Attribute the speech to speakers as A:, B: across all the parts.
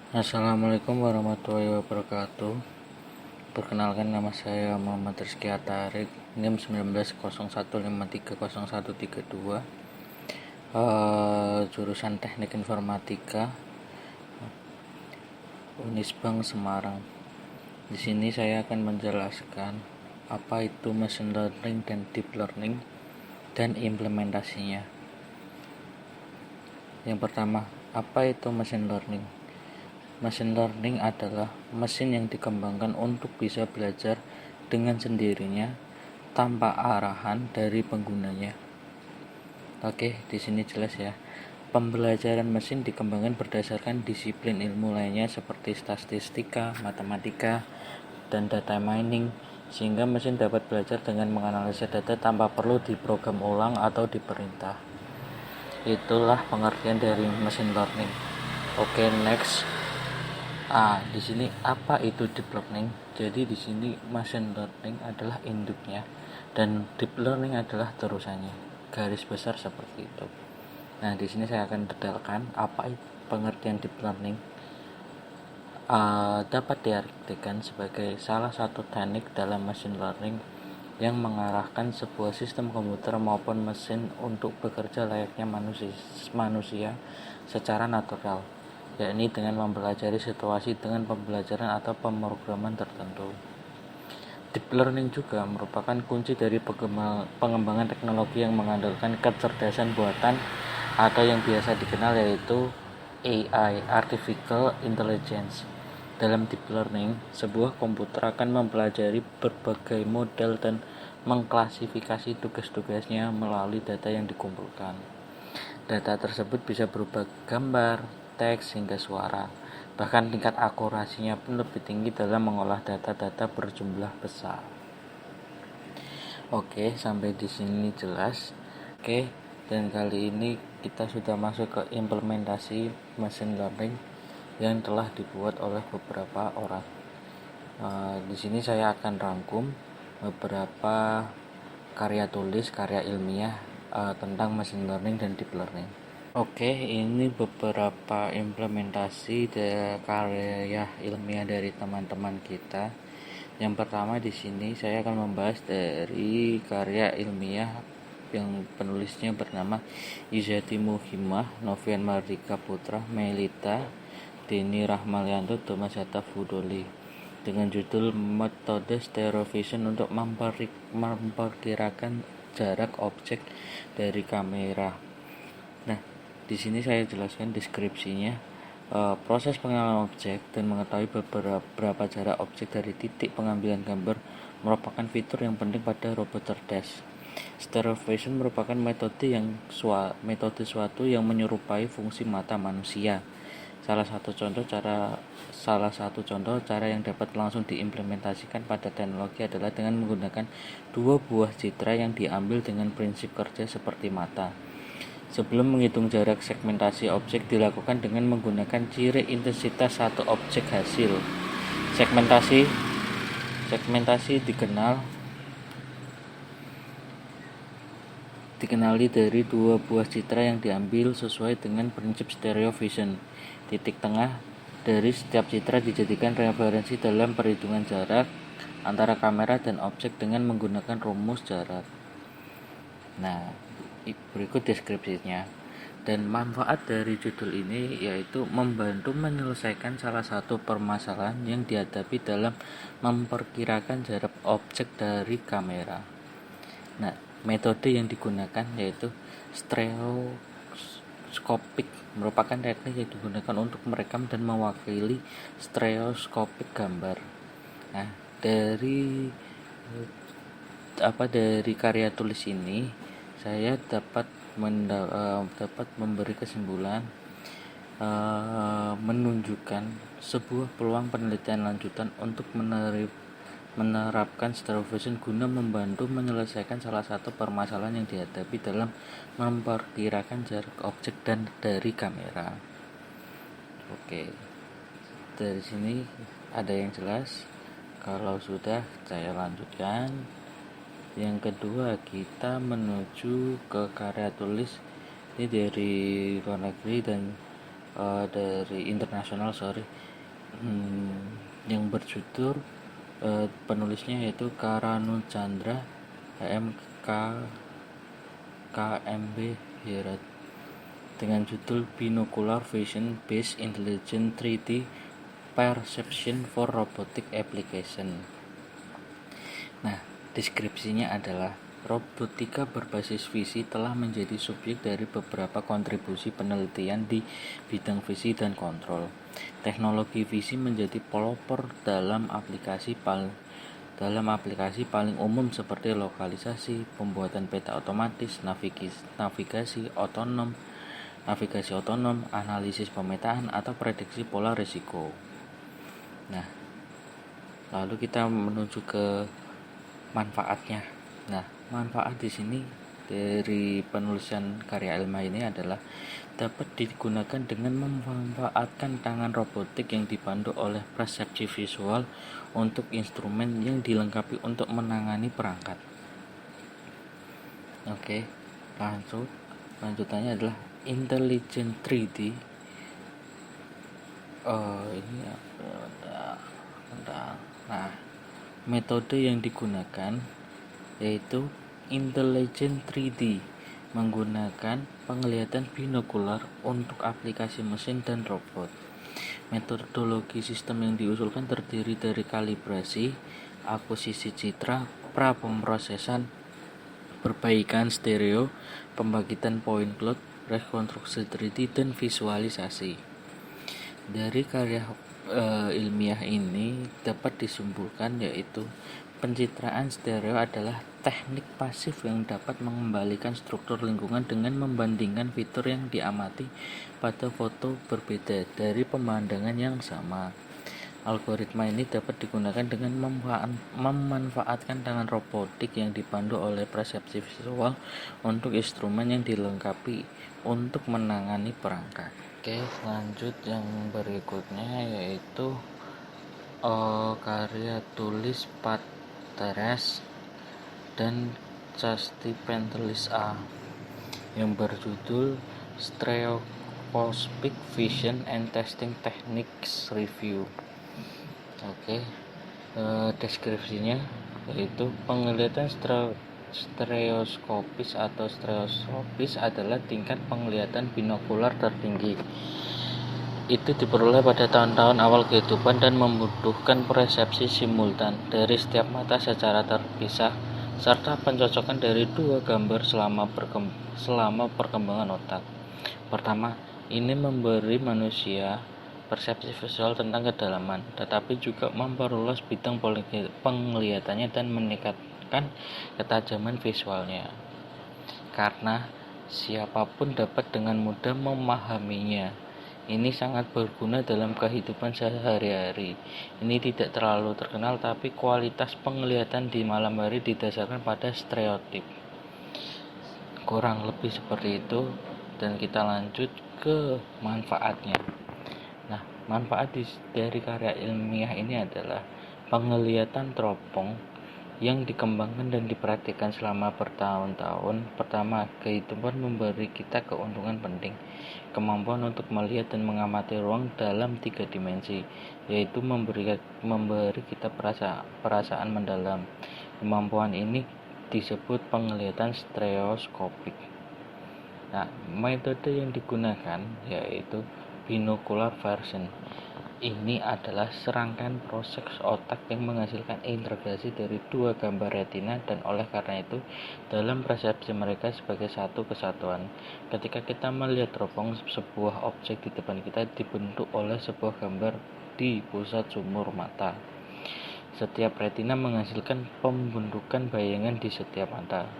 A: Assalamualaikum warahmatullahi wabarakatuh. Perkenalkan, nama saya Muhammad Rizky Atarik, NIM 1901530132, jurusan Teknik Informatika, Unisbank Semarang. Di sini saya akan menjelaskan apa itu machine learning dan deep learning dan implementasinya. Yang pertama, apa itu machine learning? Machine learning adalah mesin yang dikembangkan untuk bisa belajar dengan sendirinya tanpa arahan dari penggunanya. Oke, di sini jelas ya. Pembelajaran mesin dikembangkan berdasarkan disiplin ilmu lainnya seperti statistika, matematika, dan data mining, sehingga mesin dapat belajar dengan menganalisa data tanpa perlu diprogram ulang atau diperintah. Itulah pengertian dari machine learning. Oke, next. Di sini apa itu deep learning? Jadi di sini machine learning adalah induknya dan deep learning adalah terusannya. Garis besar seperti itu. Nah, di sini saya akan detailkan apa itu pengertian deep learning. Dapat diartikan sebagai salah satu teknik dalam machine learning yang mengarahkan sebuah sistem komputer maupun mesin untuk bekerja layaknya manusia secara natural, yakni dengan mempelajari situasi dengan pembelajaran atau pemrograman tertentu. Deep learning juga merupakan kunci dari pengembangan teknologi yang mengandalkan kecerdasan buatan atau yang biasa dikenal yaitu AI, Artificial Intelligence. Dalam deep learning, sebuah komputer akan mempelajari berbagai model dan mengklasifikasi tugas-tugasnya melalui data yang dikumpulkan. Data tersebut bisa berupa gambar, teks, hingga suara. Bahkan tingkat akurasinya pun lebih tinggi dalam mengolah data-data berjumlah besar. Oke, sampai di sini jelas. Oke, dan kali ini kita sudah masuk ke implementasi machine learning yang telah dibuat oleh beberapa orang. Di sini saya akan rangkum beberapa karya tulis, karya ilmiah tentang machine learning dan deep learning. Oke, ini beberapa implementasi karya ilmiah dari teman-teman kita. Yang pertama di sini saya akan membahas dari karya ilmiah yang penulisnya bernama Izati Muhimah, Novian Mardika Putra, Melita, Deni Rahmalianto, Thomas Hatta Fudoli, dengan judul Metode Stereo Vision untuk memperkirakan jarak objek dari kamera. Nah, di sini saya jelaskan deskripsinya. Proses pengenalan objek dan mengetahui berapa jarak objek dari titik pengambilan gambar merupakan fitur yang penting pada robot cerdas. Stereo vision merupakan metode suatu yang menyerupai fungsi mata manusia. Salah satu contoh cara yang dapat langsung diimplementasikan pada teknologi adalah dengan menggunakan dua buah citra yang diambil dengan prinsip kerja seperti mata. Sebelum menghitung jarak, segmentasi objek dilakukan dengan menggunakan ciri intensitas satu objek hasil. Segmentasi dikenali dari dua buah citra yang diambil sesuai dengan prinsip stereo vision. Titik tengah dari setiap citra dijadikan referensi dalam perhitungan jarak antara kamera dan objek dengan menggunakan rumus jarak. Nah, berikut deskripsinya. Dan manfaat dari judul ini yaitu membantu menyelesaikan salah satu permasalahan yang dihadapi dalam memperkirakan jarak objek dari kamera. Nah, metode yang digunakan yaitu stereoskopik, merupakan teknik yang digunakan untuk merekam dan mewakili stereoskopik gambar. Nah, dari karya tulis ini saya dapat memberi kesimpulan, menunjukkan sebuah peluang penelitian lanjutan untuk menerapkan stereo vision guna membantu menyelesaikan salah satu permasalahan yang dihadapi dalam memperkirakan jarak objek dan dari kamera. Oke, dari sini ada yang jelas? Kalau sudah, saya lanjutkan. Yang kedua, kita menuju ke karya tulis ini dari luar negeri dan dari internasional, yang berjudul penulisnya yaitu Karanu Chandra HMK KMB Herat, dengan judul Binocular Vision Based Intelligent 3D Perception for Robotic Application. Nah, deskripsinya adalah robotika berbasis visi telah menjadi subjek dari beberapa kontribusi penelitian di bidang visi dan kontrol. Teknologi visi menjadi pelopor dalam aplikasi paling umum seperti lokalisasi, pembuatan peta otomatis, navigasi otonom, analisis pemetaan, atau prediksi pola risiko. Nah, lalu kita menuju ke manfaatnya. Nah, manfaat di sini dari penulisan karya ilmiah ini adalah dapat digunakan dengan memanfaatkan tangan robotik yang dipandu oleh persepsi visual untuk instrumen yang dilengkapi untuk menangani perangkat. Oke, lanjutannya adalah intelligent 3D. Nah, metode yang digunakan yaitu intelligent 3D, menggunakan penglihatan binokular untuk aplikasi mesin dan robot. Metodologi sistem yang diusulkan terdiri dari kalibrasi, akuisisi citra, pra-pemrosesan, perbaikan stereo, pembangkitan point cloud, rekonstruksi 3D, dan visualisasi. Dari karya ilmiah ini dapat disimpulkan yaitu pencitraan stereo adalah teknik pasif yang dapat mengembalikan struktur lingkungan dengan membandingkan fitur yang diamati pada foto berbeda dari pemandangan yang sama. Algoritma ini dapat digunakan dengan memanfaatkan tangan robotik yang dipandu oleh persepsi visual untuk instrumen yang dilengkapi untuk menangani perangkat. Oke, lanjut yang berikutnya yaitu karya tulis Pateres dan Chasti Pentelis A yang berjudul Stereoscopic Vision and Testing Techniques Review. Oke, deskripsinya yaitu penglihatan stereoskopis adalah tingkat penglihatan binokular tertinggi. Itu diperoleh pada tahun-tahun awal kehidupan dan membutuhkan persepsi simultan dari setiap mata secara terpisah serta pencocokan dari dua gambar selama perkembangan otak. Pertama, ini memberi manusia persepsi visual tentang kedalaman, tetapi juga memperluas bidang penglihatannya dan meningkatkan ketajaman visualnya, karena siapapun dapat dengan mudah memahaminya. Ini sangat berguna dalam kehidupan sehari-hari. Ini tidak terlalu terkenal, tapi kualitas penglihatan di malam hari didasarkan pada stereotip. Kurang lebih seperti itu, dan kita lanjut ke manfaatnya. Nah, manfaat dari karya ilmiah ini adalah penglihatan teropong yang dikembangkan dan diperhatikan selama bertahun-tahun. Pertama, kehidupan memberi kita keuntungan penting, kemampuan untuk melihat dan mengamati ruang dalam 3 dimensi, yaitu memberi kita perasaan mendalam. Kemampuan ini disebut penglihatan stereoskopik. Nah, metode yang digunakan yaitu binocular version. Ini adalah serangkaian proses otak yang menghasilkan integrasi dari dua gambar retina, dan oleh karena itu dalam persepsi mereka sebagai satu kesatuan. Ketika kita melihat teropong, sebuah objek di depan kita dibentuk oleh sebuah gambar di pusat sumur mata. Setiap retina menghasilkan pembentukan bayangan di setiap mata.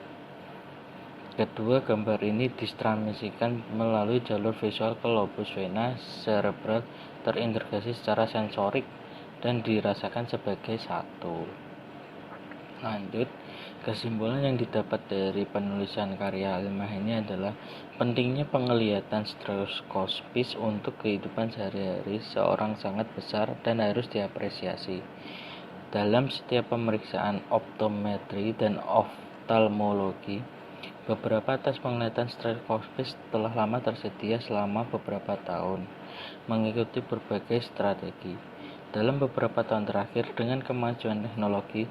A: Kedua gambar ini ditransmisikan melalui jalur visual ke lobus vena cerebral, terintegrasi secara sensorik dan dirasakan sebagai satu. Lanjut, kesimpulan yang didapat dari penulisan karya ilmiah ini adalah pentingnya penglihatan stereoskopis untuk kehidupan sehari-hari seorang sangat besar dan harus diapresiasi. Dalam setiap pemeriksaan optometri dan oftalmologi, Beberapa tes penglihatan stereoskopis telah lama tersedia selama beberapa tahun, mengikuti berbagai strategi. Dalam beberapa tahun terakhir, dengan kemajuan teknologi,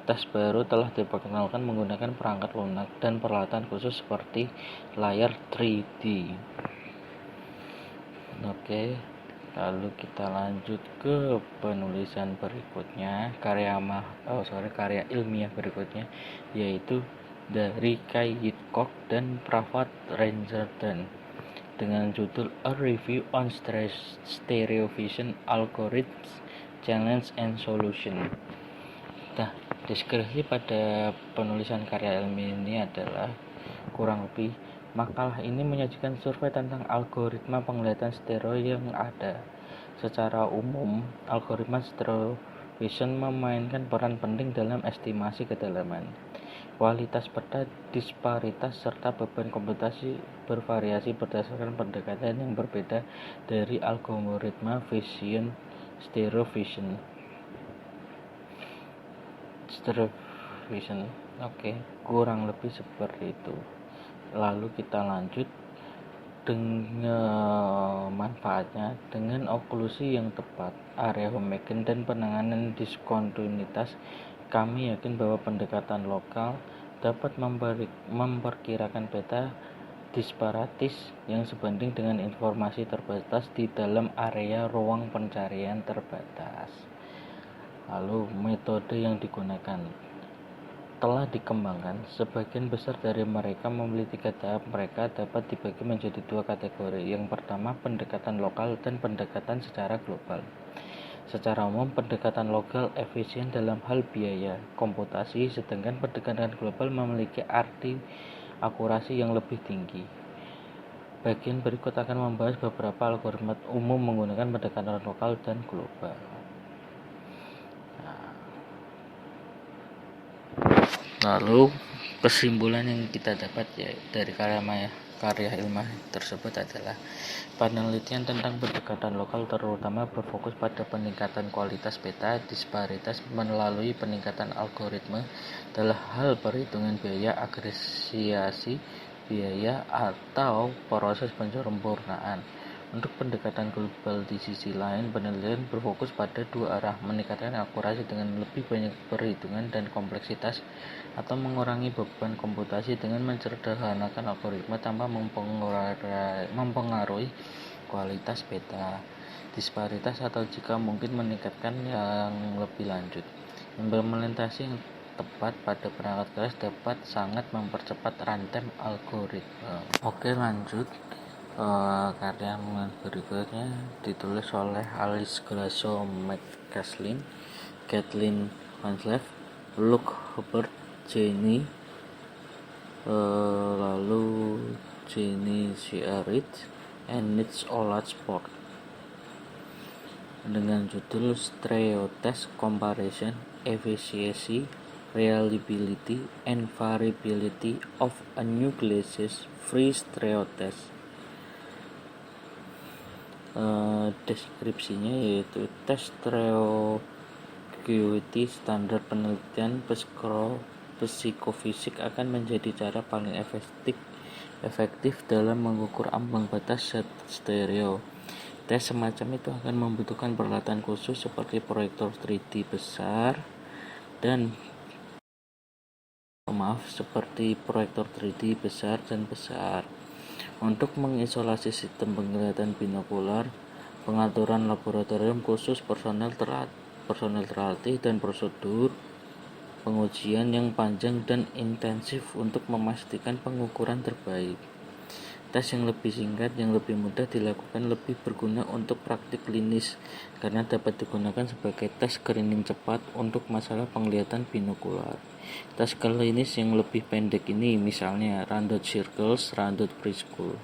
A: tes baru telah diperkenalkan menggunakan perangkat lunak dan peralatan khusus seperti layar 3D. Oke, lalu kita lanjut ke penulisan berikutnya, karya ilmiah berikutnya, yaitu dari Kai Hitchcock dan Pravat Ranjardhan dengan judul A Review on Stereo Vision Algorithms, Challenge and Solution. Nah, deskripsi pada penulisan karya ilmiah ini adalah kurang lebih makalah ini menyajikan survei tentang algoritma penglihatan stereo yang ada. Secara umum, algoritma stereo vision memainkan peran penting dalam estimasi kedalaman, kualitas peta, disparitas, serta beban komputasi bervariasi berdasarkan pendekatan yang berbeda dari algoritma stereo vision. Oke, kurang lebih seperti itu. Lalu kita lanjut dengan manfaatnya. Dengan oklusi yang tepat, area homogen, dan penanganan diskontinuitas, kami yakin bahwa pendekatan lokal dapat memperkirakan peta disparitas yang sebanding dengan informasi terbatas di dalam area ruang pencarian terbatas. Lalu metode yang digunakan telah dikembangkan. Sebagian besar dari mereka memiliki 3 tahap. Mereka dapat dibagi menjadi 2 kategori. Yang pertama, pendekatan lokal dan pendekatan secara global. Secara umum, pendekatan lokal efisien dalam hal biaya komputasi, sedangkan pendekatan global memiliki arti akurasi yang lebih tinggi. Bagian berikut akan membahas beberapa algoritma umum menggunakan pendekatan lokal dan global. Lalu kesimpulan yang kita dapat ya dari karya ilmiah tersebut adalah penelitian tentang pendekatan lokal terutama berfokus pada peningkatan kualitas peta disparitas melalui peningkatan algoritma dalam hal perhitungan biaya, agresiasi biaya, atau proses penyempurnaan. Untuk pendekatan global di sisi lain, penelitian berfokus pada 2 arah, meningkatkan akurasi dengan lebih banyak perhitungan dan kompleksitas, atau mengurangi beban komputasi dengan mencerdaskan algoritma tanpa mempengaruhi kualitas peta disparitas, atau jika mungkin meningkatkan yang lebih lanjut. Implementasi yang tepat pada perangkat keras dapat sangat mempercepat rantai algoritma. Oke, lanjut. Karya berikutnya ditulis oleh Alice Grasso McCaslin, Kathleen Hanslev, Luke Hubbard, lalu Jenny Shearit, and Nils Ola Sport dengan judul Stereo Test Comparison, Efficiency, Reliability, and Variability of a Nucleus Free Stereo Test. Deskripsinya yaitu tes stereo QT standar penelitian psikofisik akan menjadi cara paling efektif dalam mengukur ambang batas stereo. Tes semacam itu akan membutuhkan peralatan khusus seperti proyektor 3D besar dan besar untuk mengisolasi sistem penglihatan binokular, pengaturan laboratorium khusus, personel terlatih, dan prosedur pengujian yang panjang dan intensif untuk memastikan pengukuran terbaik. Tes yang lebih singkat, yang lebih mudah dilakukan, lebih berguna untuk praktik klinis karena dapat digunakan sebagai tes screening cepat untuk masalah penglihatan binokular. Tes klinis yang lebih pendek ini misalnya Random Circles, Random Preschool,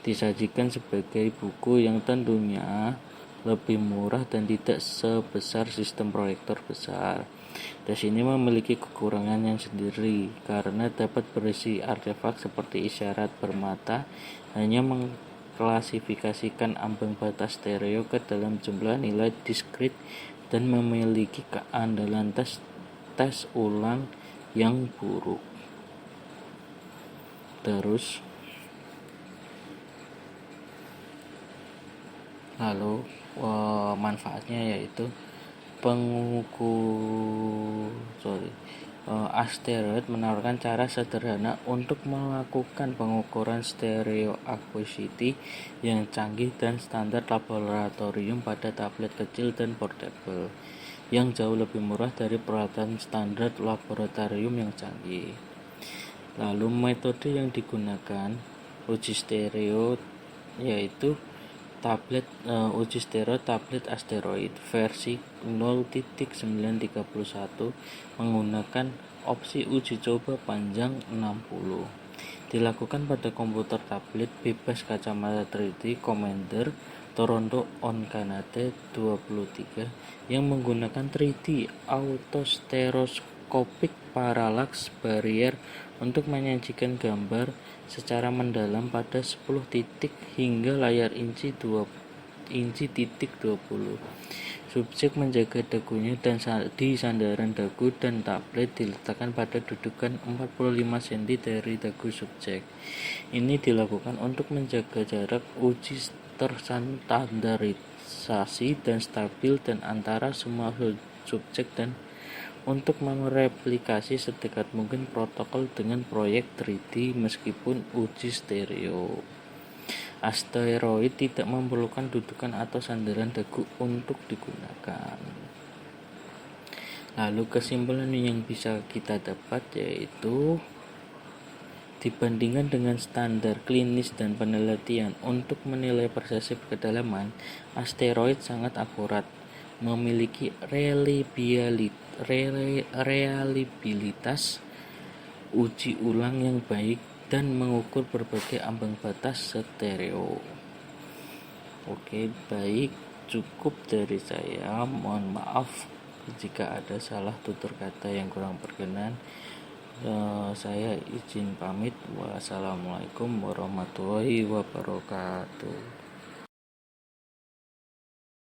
A: disajikan sebagai buku yang tentunya lebih murah dan tidak sebesar sistem proyektor besar. Tes ini memiliki kekurangan yang sendiri karena dapat berisi artefak seperti isyarat bermata, hanya mengklasifikasikan ambang batas stereo ke dalam jumlah nilai diskrit, dan memiliki keandalan tes ulang yang buruk. Terus lalu manfaatnya yaitu asteroid menawarkan cara sederhana untuk melakukan pengukuran stereo acoustic yang canggih dan standar laboratorium pada tablet kecil dan portable yang jauh lebih murah dari peralatan standar laboratorium yang canggih. Lalu metode yang digunakan uji stereo yaitu uji stereo tablet asteroid versi 0.931 menggunakan opsi uji coba panjang 60. Dilakukan pada komputer tablet bebas kacamata 3D Commander Toronto on Canada 23 yang menggunakan 3D autostereoscopic parallax barrier untuk menyajikan gambar secara mendalam pada 10 titik hingga layar inci 20. Subjek menjaga dagunya dan di sandaran dagu dan tablet diletakkan pada dudukan 45 cm dari dagu subjek. Ini dilakukan untuk menjaga jarak uji terstandarisasi dan stabil dan antara semua subjek dan untuk mereplikasi sedekat mungkin protokol dengan proyek 3D meskipun uji stereo. Asteroid tidak memerlukan dudukan atau sandaran dagu untuk digunakan. Lalu kesimpulan yang bisa kita dapat yaitu dibandingkan dengan standar klinis dan penelitian untuk menilai persepsi kedalaman, asteroid sangat akurat, memiliki reliabilitas uji ulang yang baik dan mengukur berbagai ambang batas stereo. Oke, baik, cukup dari saya. Mohon maaf jika ada salah tutur kata yang kurang berkenan. Saya izin pamit. Wassalamualaikum warahmatullahi wabarakatuh.